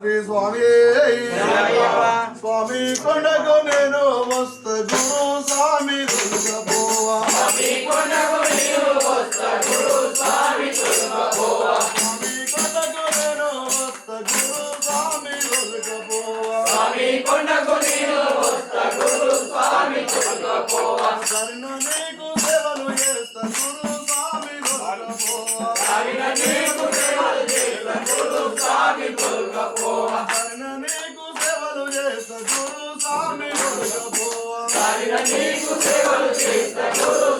స్వామి స్వామి కొండకు నేను వస్త గురు స్వామి దుర్గపోవా స్వామి కొండకు నేను వస్త గురు స్వామి దుర్గపోవా స్వామి కొండకు నేను వస్త గురు స్వామి దుర్గపోవా స్వామి కొండకు నేను వస్త గురు స్వామి దుర్గపోవా శరణ నీకు సేవలు చేస్తా గురు స్వామి దుర్గపోవా శరణ నీకు సేవలు చేస్తా గురు స్వామి దుర్గపోవా శరణ నీకు సేవలు చేస్తా గురు స్వామి దుర్గపోవా శరణ నీకు సేవలు చేస్తా గురు